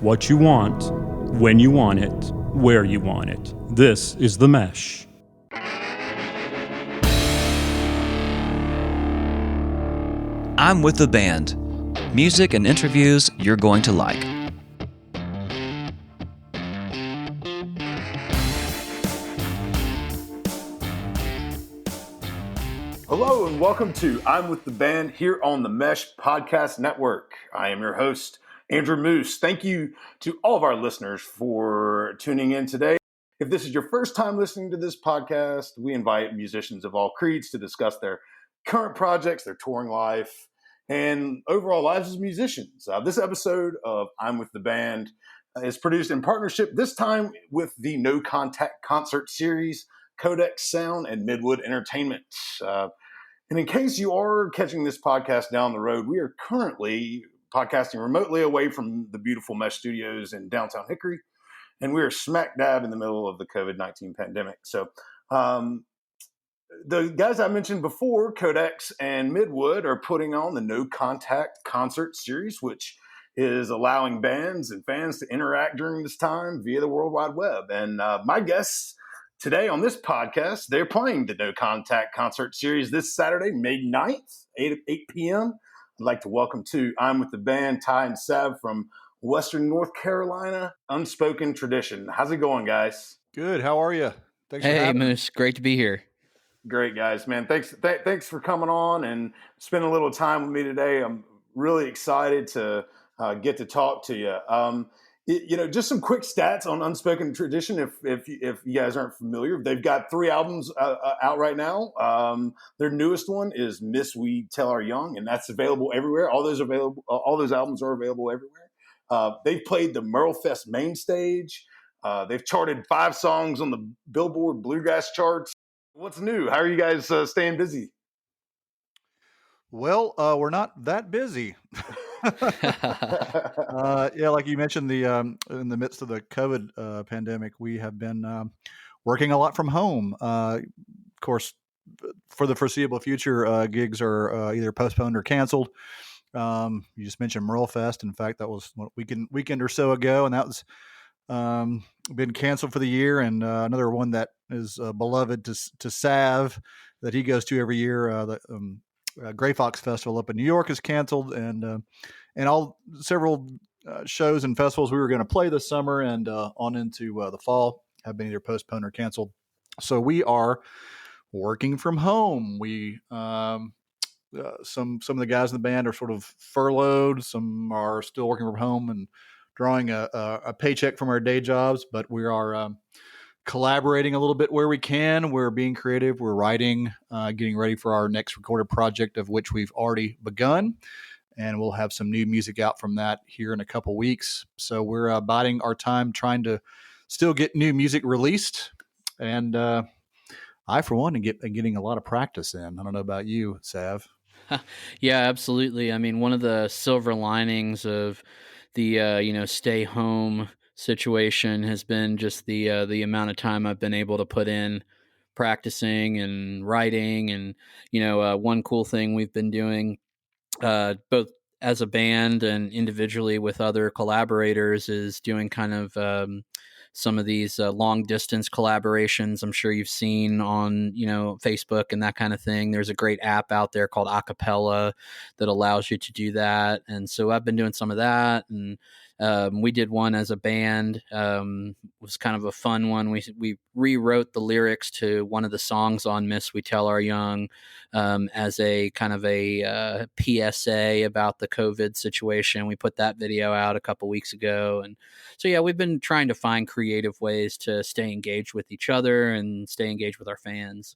what you want, when you want it, where you want it. This is The Mesh. I'm with the band. Music and interviews you're going to like. Hello and welcome to I'm with the Band here on the Mesh Podcast Network. I am your host, Andrew Moose. Thank you to all of our listeners for tuning in today. If this is your first time listening to this podcast, we invite musicians of all creeds to discuss their current projects, their touring life, and overall lives as musicians. This episode of I'm with the Band is produced in partnership, this time with the No Contact Concert Series, Codex Sound, and Midwood Entertainment. And in case you are catching this podcast down the road, we are currently podcasting remotely away from the beautiful Mesh Studios in downtown Hickory, and we are smack dab in the middle of the COVID-19 pandemic. So the guys I mentioned before, Codex and Midwood, are putting on the No Contact Concert Series, which is allowing bands and fans to interact during this time via the World Wide Web. And my guests today on this podcast, they're playing the No Contact Concert Series this Saturday, May 9th, 8 p.m. I'd like to welcome to I'm with the Band, Ty and Sav from Western North Carolina, Unspoken Tradition. How's it going, guys? Good. How are you? Thanks for Hey, having me. Moose. Great to be here. Great, guys, man. Thanks for coming on and spending a little time with me today. I'm really excited to get to talk to you. Just some quick stats on Unspoken Tradition. If you guys aren't familiar, they've got 3 albums out right now. Their newest one is "Miss We Tell Our Young," and that's available everywhere. All those albums are available everywhere. They've played the Merlefest main stage. They've charted 5 songs on the Billboard Bluegrass charts. What's new? How are you guys staying busy? Well, we're not that busy. Like you mentioned, in the midst of the COVID pandemic, we have been working a lot from home. Of course, for the foreseeable future, gigs are either postponed or canceled. You just mentioned Merlefest. In fact, that was a weekend or so ago, and that was been canceled for the year. And another one that is beloved to Sav that he goes to every year, the Gray Fox Festival up in New York is canceled, and several shows and festivals we were going to play this summer and on into the fall have been either postponed or canceled. So we are working from home. We some of the guys in the band are sort of furloughed. Some are still working from home and drawing a paycheck from our day jobs, but we are collaborating a little bit where we can. We're being creative. We're writing, getting ready for our next recorded project, of which we've already begun. And we'll have some new music out from that here in a couple weeks. So we're biding our time trying to still get new music released. And I, for one, am getting a lot of practice in. I don't know about you, Sav. Yeah, absolutely. I mean, one of the silver linings of the stay home situation has been just the amount of time I've been able to put in practicing and writing. And one cool thing we've been doing both as a band and individually with other collaborators is doing kind of some of these long distance collaborations. I'm sure you've seen on Facebook and that kind of thing. There's a great app out there called Acapella that allows you to do that. And so I've been doing some of that, and we did one as a band. It was kind of a fun one. We rewrote the lyrics to one of the songs on Miss We Tell Our Young as a kind of a PSA about the COVID situation. We put that video out a couple weeks ago. And so, yeah, we've been trying to find creative ways to stay engaged with each other and stay engaged with our fans.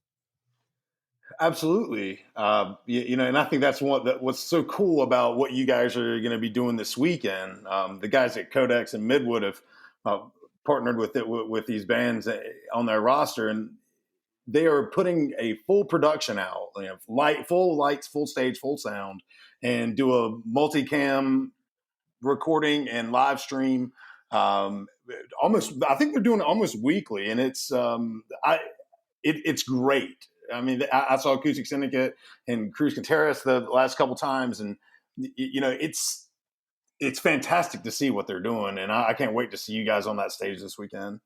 Absolutely. And I think that's what's so cool about what you guys are going to be doing this weekend. The guys at Codex and Midwood have partnered with these bands on their roster, and they are putting a full production out, full lights, full stage, full sound, and do a multicam recording and live stream. I think they're doing it almost weekly, and it's great. I mean, I saw Acoustic Syndicate and Cruz Contreras the last couple times, and it's it's fantastic to see what they're doing, and I can't wait to see you guys on that stage this weekend.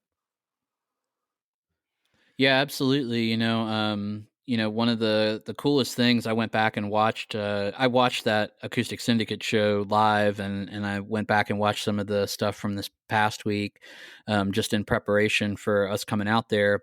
Yeah, absolutely. One of the coolest things, I went back and watched. I watched that Acoustic Syndicate show live, and I went back and watched some of the stuff from this past week, just in preparation for us coming out there.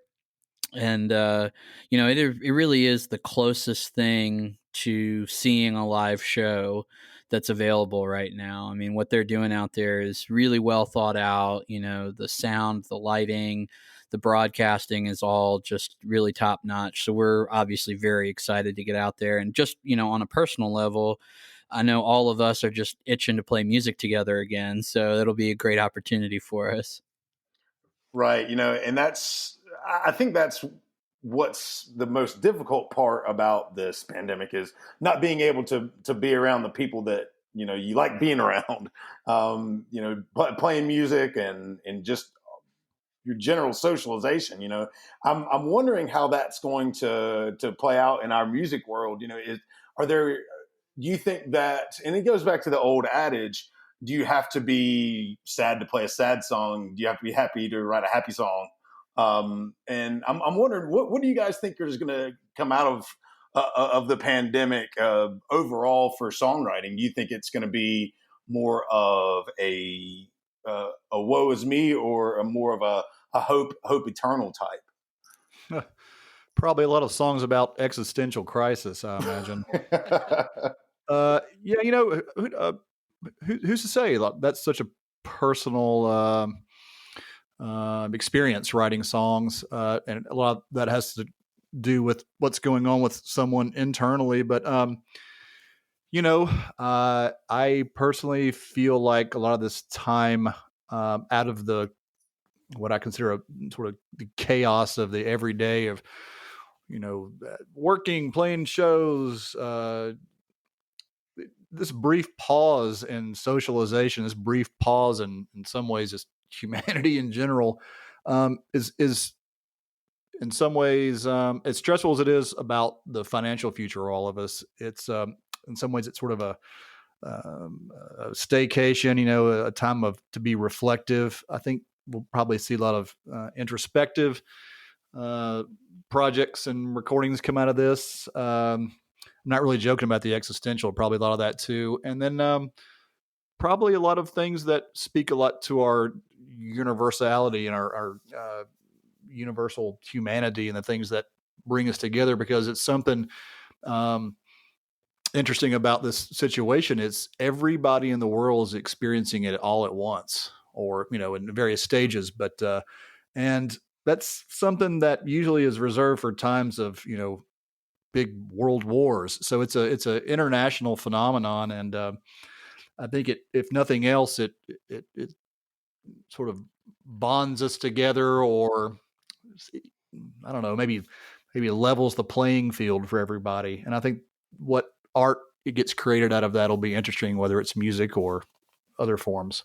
And it really is the closest thing to seeing a live show that's available right now. I mean, what they're doing out there is really well thought out. The sound, the lighting, the broadcasting is all just really top notch. So we're obviously very excited to get out there. And just, on a personal level, I know all of us are just itching to play music together again. So it'll be a great opportunity for us. Right. And I think that's what's the most difficult part about this pandemic, is not being able to be around the people that, you like being around, playing music and just your general socialization. I'm wondering how that's going to play out in our music world. Do you think that, and it goes back to the old adage, do you have to be sad to play a sad song? Do you have to be happy to write a happy song? And I'm wondering, what do you guys think is going to come out of the pandemic overall for songwriting? Do you think it's going to be more of a woe is me, or more of a hope eternal type? Probably a lot of songs about existential crisis, I imagine. Who's to say? That's such a personal experience, writing songs, and a lot of that has to do with what's going on with someone internally. But I personally feel like a lot of this time out of what I consider a sort of the chaos of the everyday of, working, playing shows, this brief pause in socialization, this brief pause in some ways just humanity in general, is in some ways, as stressful as it is about the financial future of all of us, it's in some ways it's sort of a staycation, a time to be reflective. I think we'll probably see a lot of introspective projects and recordings come out of this. I'm not really joking about the existential, probably a lot of that too. And then probably a lot of things that speak a lot to our universality and our universal humanity and the things that bring us together, because it's something interesting about this situation. It's everybody in the world is experiencing it all at once, or, in various stages. But, and that's something that usually is reserved for times of, big world wars. So it's a international phenomenon. And, I think if nothing else, it sort of bonds us together, or I don't know, maybe levels the playing field for everybody. And I think what art it gets created out of that will be interesting, whether it's music or other forms.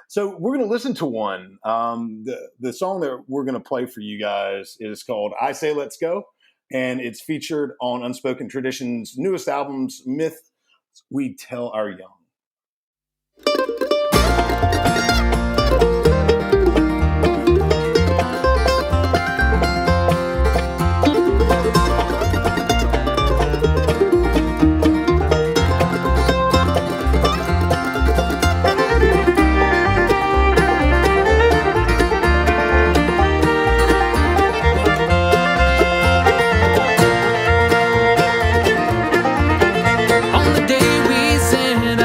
So we're going to listen to one. The song that we're going to play for you guys is called "I Say Let's Go," and it's featured on Unspoken Tradition's newest albums, Myth We Tell Our Young. On the day we said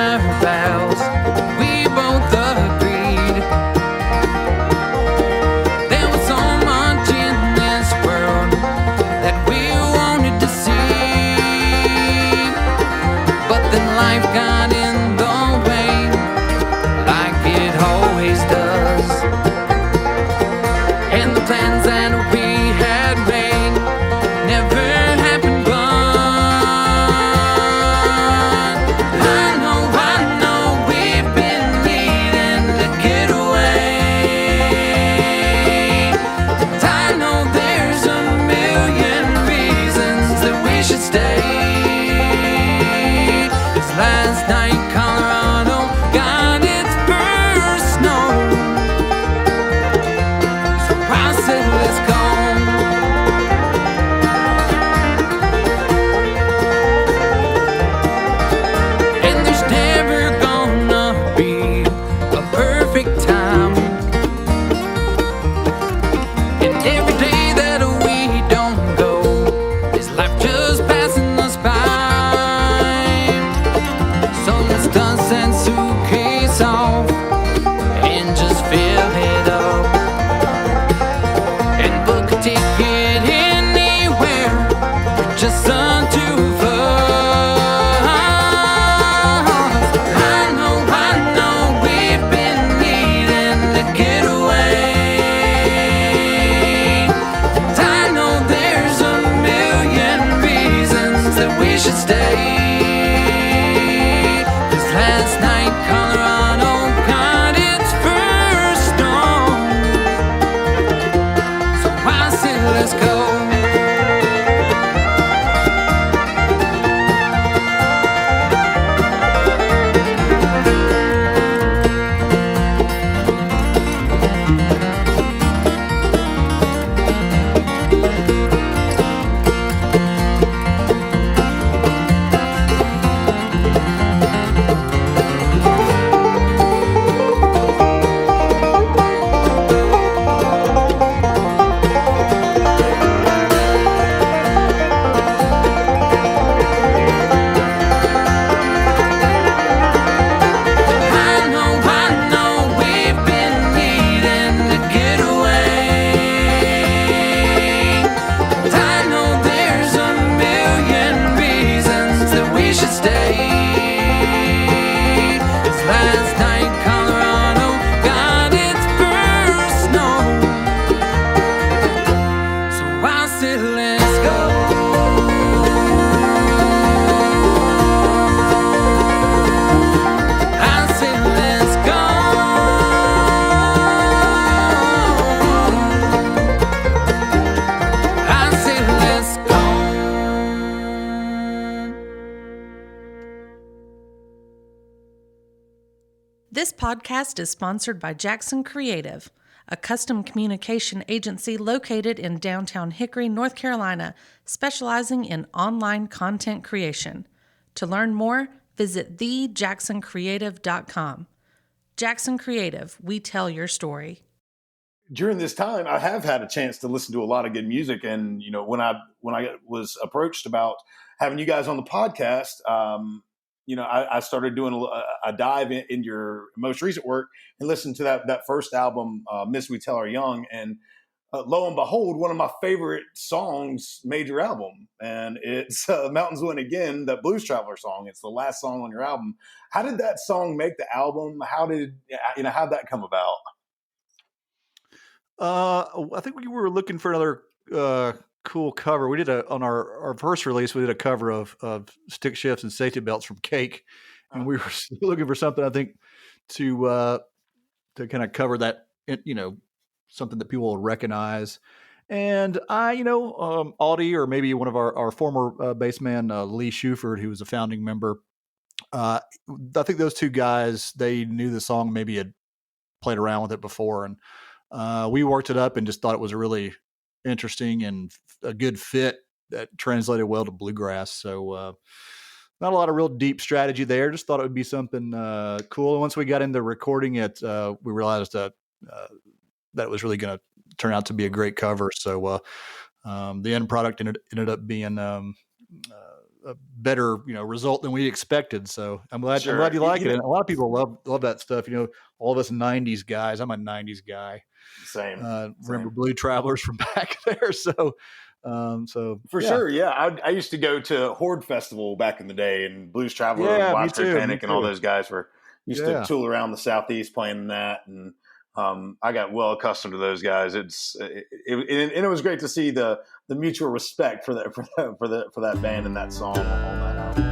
This podcast is sponsored by Jackson Creative, a custom communication agency located in downtown Hickory, North Carolina, specializing in online content creation. To learn more, visit thejacksoncreative.com. Jackson Creative, we tell your story. During this time, I have had a chance to listen to a lot of good music, and when I was approached about having you guys on the podcast, I started doing a dive in your most recent work and listened to that first album, Miss We Tell Our Young, and lo and behold, one of my favorite songs made your album, and it's Mountains Win Again, that Blues Traveler song. It's the last song on your album. How did that song make the album? How'd that come about? I think we were looking for another cool cover. We did on our first release, we did a cover of Stick Shifts and Safety Belts from Cake, and we were looking for something, I think, to kind of cover that, something that people will recognize. And Audie, or maybe one of our former bassman, Lee Shuford, who was a founding member, I think those two guys, they knew the song, maybe had played around with it before, and we worked it up and just thought it was a really interesting and a good fit that translated well to bluegrass. So not a lot of real deep strategy there. Just thought it would be something cool. And once we got into recording it, we realized that it was really going to turn out to be a great cover. So the end product ended up being a better result than we expected. So I'm glad you like it. And a lot of people love that stuff. All of us 90s guys. I'm a 90s guy. Same. Remember Blue Travelers from back there. So sure. Yeah. I used to go to Horde Festival back in the day, and Blues Traveler and Widespread Panic and all those guys used to tool around the Southeast playing that. And I got well accustomed to those guys. And it was great to see the mutual respect for that band and that song on that album.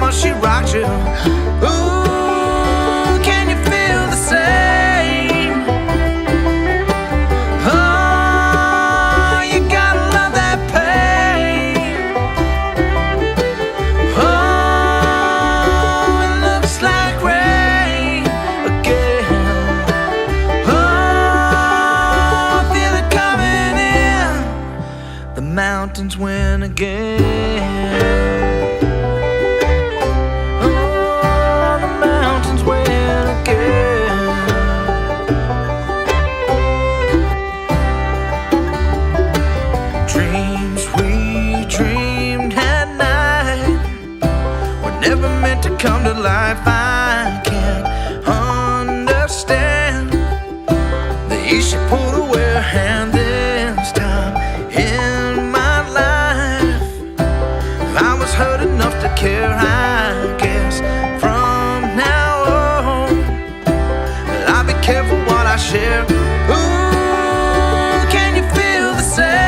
She rocked you. Ooh, can you feel the same? Oh, you gotta love that pain. Oh, it looks like rain again. Oh, I feel it coming in. The mountains win again. Come to life, I can't understand. The east should pull away a hand this time in my life. I was hurt enough to care, I guess. From now on, I'll be careful what I share. Ooh, can you feel the same?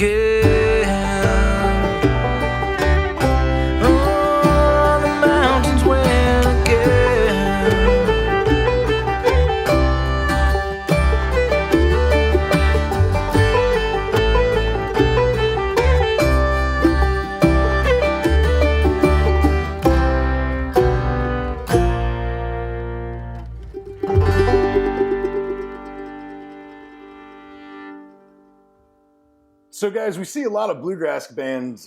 again. Oh, the mountains win again. So, guys, we see a lot of bluegrass bands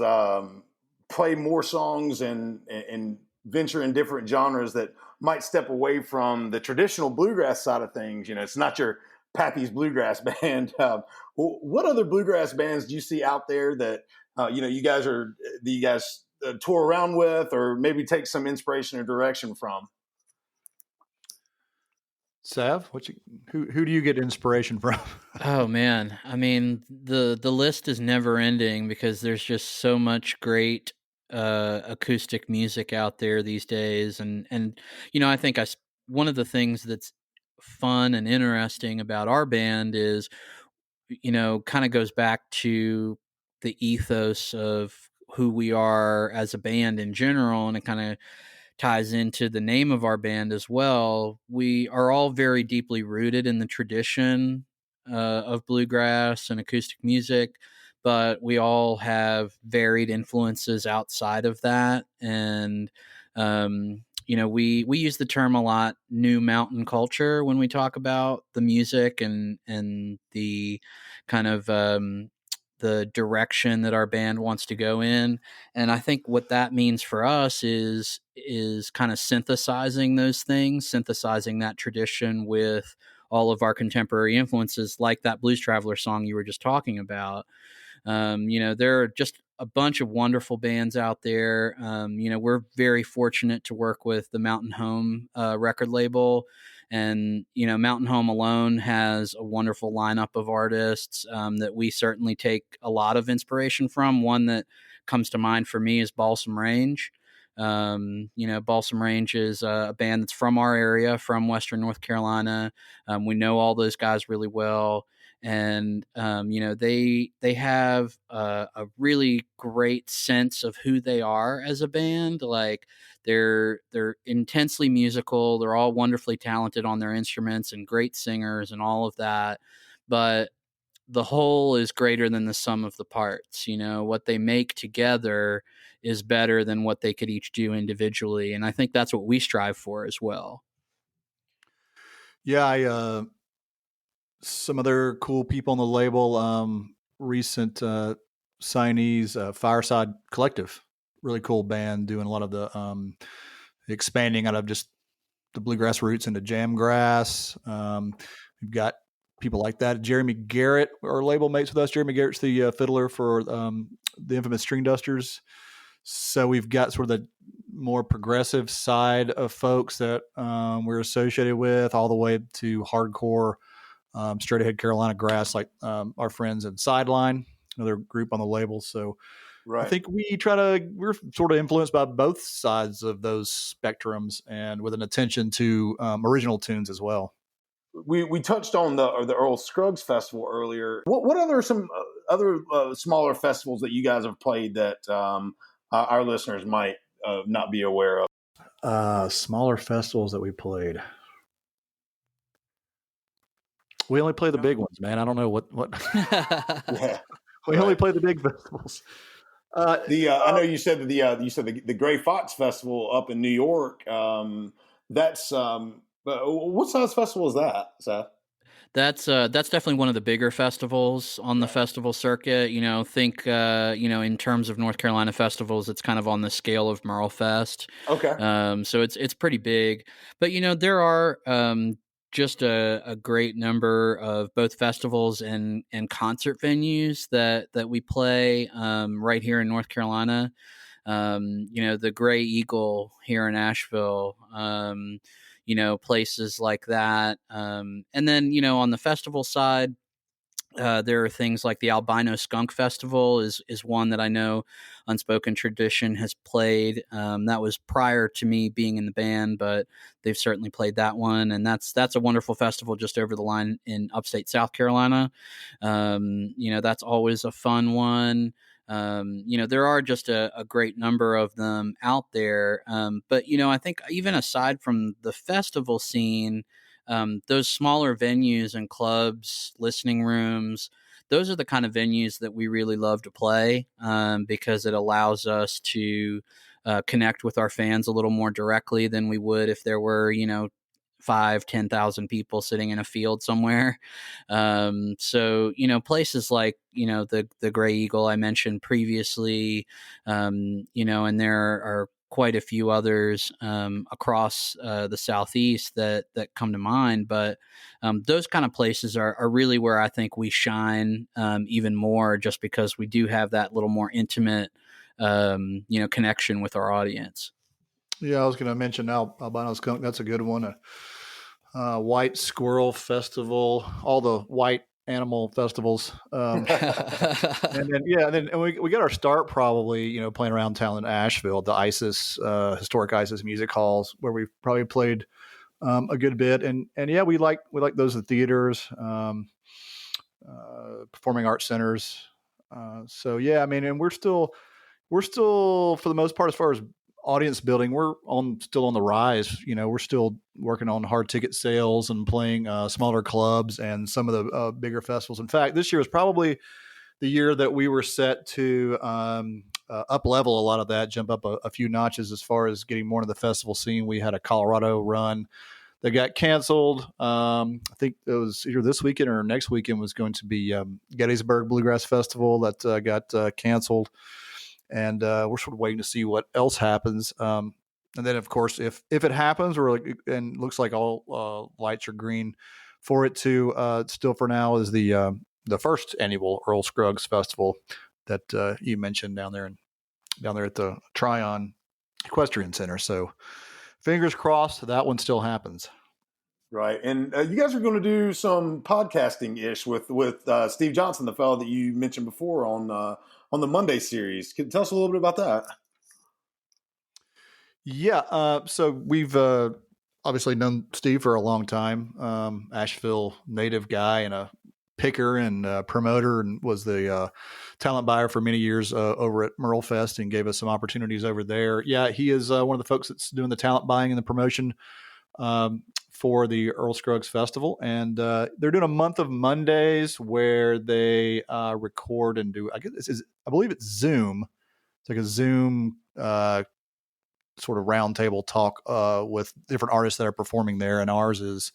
play more songs and venture in different genres that might step away from the traditional bluegrass side of things. You know, it's not your Pappy's Bluegrass Band. What other bluegrass bands do you see out there that you guys tour around with, or maybe take some inspiration or direction from? Sav, who do you get inspiration from? Oh man, I mean the list is never ending because there's just so much great acoustic music out there these days, and I think one of the things that's fun and interesting about our band is kind of goes back to the ethos of who we are as a band in general, and it kind of ties into the name of our band as well. We are all very deeply rooted in the tradition of bluegrass and acoustic music, but we all have varied influences outside of that. And, we use the term a lot, new mountain culture, when we talk about the music and the kind of the direction that our band wants to go in. And I think what that means for us is kind of synthesizing those things, synthesizing that tradition with all of our contemporary influences, like that Blues Traveler song you were just talking about. There are just a bunch of wonderful bands out there. We're very fortunate to work with the Mountain Home record label. And, Mountain Home alone has a wonderful lineup of artists that we certainly take a lot of inspiration from. One that comes to mind for me is Balsam Range. Balsam Range is a band that's from our area, from Western North Carolina. We know all those guys really well. And, they have a really great sense of who they are as a band. Like they're intensely musical. They're all wonderfully talented on their instruments and great singers and all of that. But the whole is greater than the sum of the parts. What they make together is better than what they could each do individually. And I think that's what we strive for as well. Yeah, some other cool people on the label, recent signees, Fireside Collective, really cool band doing a lot of the expanding out of just the bluegrass roots into jamgrass. We've got people like that. Jeremy Garrett, our label mates with us. Jeremy Garrett's the fiddler for the infamous String Dusters. So we've got sort of the more progressive side of folks that we're associated with, all the way to hardcore, straight ahead Carolina grass, like our friends in Sideline, another group on the label. So right. I think we're sort of influenced by both sides of those spectrums, and with an attention to original tunes as well. We touched on the Earl Scruggs Festival earlier. What other some other smaller festivals that you guys have played that our listeners might not be aware of? Smaller festivals that we played. We only play the big ones, man. I don't know what. Yeah. We only play the big festivals. I know you said the Gray Fox Festival up in New York. That's what size festival is that, Seth? That's definitely one of the bigger festivals on the festival circuit. Think in terms of North Carolina festivals, it's kind of on the scale of Merlefest. Okay. So it's pretty big, but there are just a great number of both festivals and concert venues that we play right here in North Carolina. The Gray Eagle here in Asheville. Places like that. And then, on the festival side, there are things like the Albino Skunk Festival is one that I know Unspoken Tradition has played. That was prior to me being in the band, but they've certainly played that one, and that's a wonderful festival just over the line in upstate South Carolina. That's always a fun one. There are just a great number of them out there. But I think even aside from the festival scene, those smaller venues and clubs, listening rooms, those are the kind of venues that we really love to play, because it allows us to connect with our fans a little more directly than we would if there were, 5,000-10,000 people sitting in a field somewhere. So places like, the Gray Eagle I mentioned previously, and there are quite a few others across the Southeast that come to mind. But those kind of places are really where I think we shine even more, just because we do have that little more intimate, connection with our audience. Yeah, I was going to mention Albino Skunk. That's a good one. White Squirrel Festival, all the white animal festivals. And then we got our start probably, playing around town in Asheville, the ISIS, historic ISIS music halls, where we've probably played a good bit. And yeah, we like those at theaters, performing arts centers. So yeah, I mean, and we're still for the most part, as far as audience building, we're still on the rise. We're still working on hard ticket sales and playing smaller clubs and some of the bigger festivals. In fact, this year is probably the year that we were set to up level a lot of that, jump up a few notches as far as getting more into the festival scene. We had a Colorado run that got canceled. I think it was either this weekend or next weekend was going to be Gettysburg Bluegrass Festival that got canceled. And we're sort of waiting to see what else happens. And then, of course, if it happens, and looks like all lights are green for it to, still for now is the first annual Earl Scruggs Festival that you mentioned down there at the Tryon Equestrian Center. So fingers crossed that one still happens. Right. And you guys are going to do some podcasting-ish with Steve Johnson, the fellow that you mentioned before on the Monday series. Can you tell us a little bit about that? Yeah. So we've obviously known Steve for a long time, Asheville native guy and a picker and promoter, and was the talent buyer for many years over at Merlefest, and gave us some opportunities over there. Yeah, he is one of the folks that's doing the talent buying and the promotion for the Earl Scruggs Festival. And they're doing a month of Mondays where they record and do, I believe it's Zoom. It's like a Zoom sort of roundtable talk with different artists that are performing there. And ours is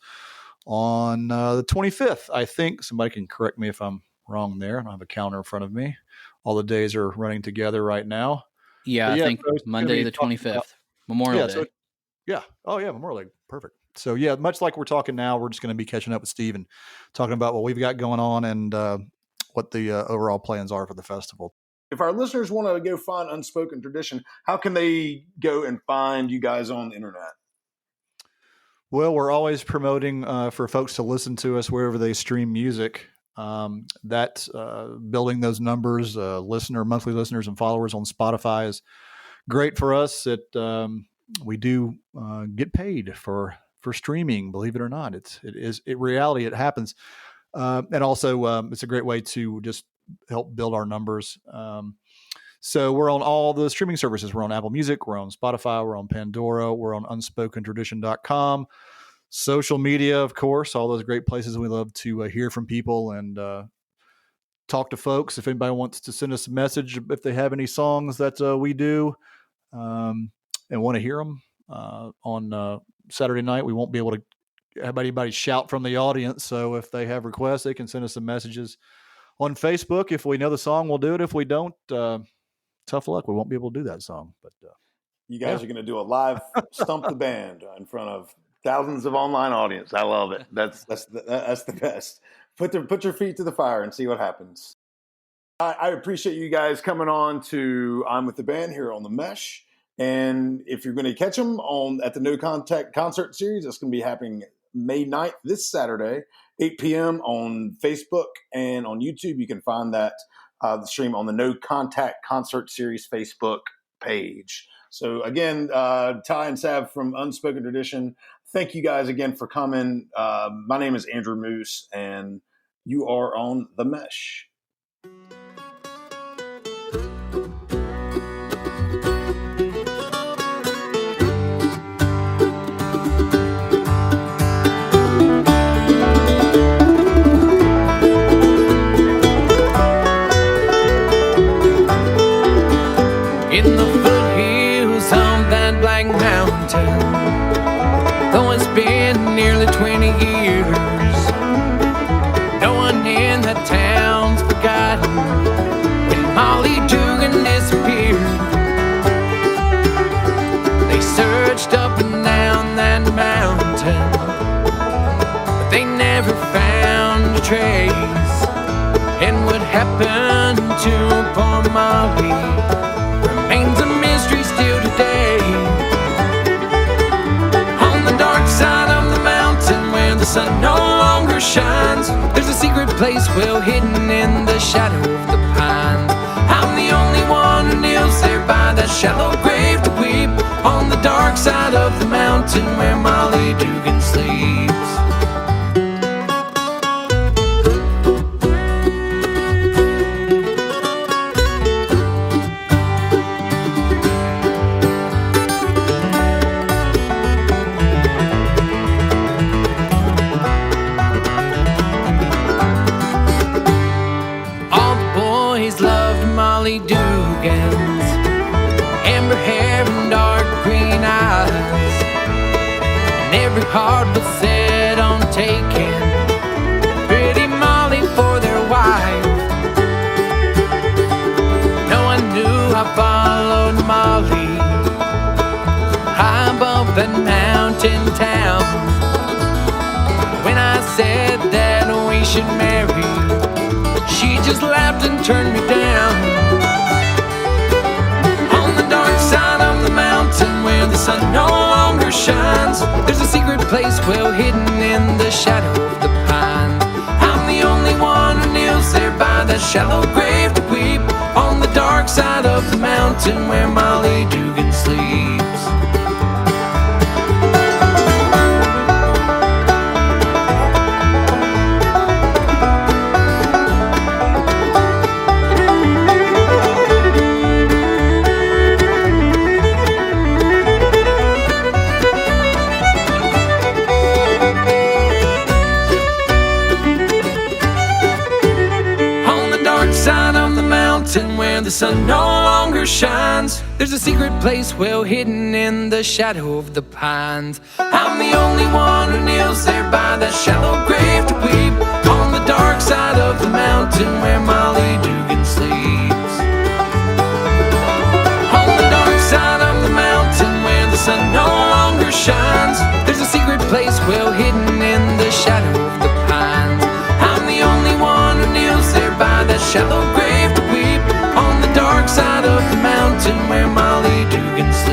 on the 25th, I think. Somebody can correct me if I'm wrong there. I don't have a calendar in front of me. All the days are running together right now. Yeah, I think Monday the 25th, Memorial Day. Oh yeah, Memorial Day. Perfect. So yeah, much like we're talking now, we're just going to be catching up with Steve and talking about what we've got going on and what the overall plans are for the festival. If our listeners want to go find Unspoken Tradition, how can they go and find you guys on the internet? Well, we're always promoting for folks to listen to us wherever they stream music. That building those numbers, monthly listeners and followers on Spotify is great for us. We do get paid for streaming, believe it or not. It is reality. It happens. And also it's a great way to just help build our numbers. So we're on all the streaming services. We're on Apple Music. We're on Spotify. We're on Pandora. We're on unspokentradition.com. Social media, of course, all those great places. We love to hear from people and talk to folks. If anybody wants to send us a message, if they have any songs that we do and want to hear them on Saturday night, we won't be able to have anybody shout from the audience. So if they have requests, they can send us some messages on Facebook. If we know the song, we'll do it. If we don't, tough luck. We won't be able to do that song. But you guys are going to do a live Stump the Band in front of thousands of online audience. I love it. That's the best. Put your feet to the fire and see what happens. I appreciate you guys coming on to I'm with the Band here on the Mesh. And if you're going to catch them at the No Contact concert series, it's going to be happening May 9th, this Saturday, 8 p.m. on Facebook and on YouTube. You can find that the stream on the No Contact Concert Series Facebook page. So again, Ty and Sav from Unspoken Tradition, thank you guys again for coming. My name is Andrew Moose, and you are on The Mesh. In the foothills of that black mountain, though it's been nearly 20 years, no one in that town's forgotten when Molly Dugan disappeared. They searched up and down that mountain, but they never found a trace. And what happened to poor Molly remains a mystery still today. On the dark side of the mountain where the sun no longer shines, there's a secret place well hidden in the shadow of the pine. I'm the only one who kneels there by that shallow grave to weep. On the dark side of the mountain where Molly Dugan sleeps. Molly Dugan's amber hair and dark green eyes, and every heart was set on taking pretty Molly for their wife. No one knew I followed Molly high above that mountain town. When I said that we should marry, she just laughed and turned me down. On the dark side of the mountain where the sun no longer shines, there's a secret place well hidden in the shadow of the pine. I'm the only one who kneels there by that shallow grave to weep. On the dark side of the mountain where Molly Dugan sleeps. Where the sun no longer shines, there's a secret place well hidden in the shadow of the pines. I'm the only one who kneels there by that shallow grave to weep. On the dark side of the mountain where Molly Dugan sleeps. On the dark side of the mountain where the sun no longer shines, there's a secret place well hidden in the shadow of the pines. I'm the only one who kneels there by that shallow grave to weep. On the dark side of the mountain where Molly Dugan sleeps.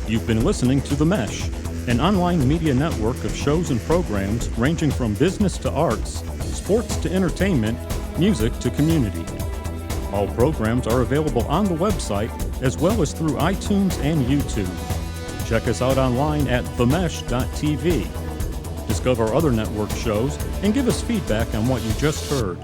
You've been listening to The Mesh, an online media network of shows and programs ranging from business to arts, sports to entertainment, music to community. All programs are available on the website as well as through iTunes and YouTube. Check us out online at themesh.tv. Discover other network shows and give us feedback on what you just heard.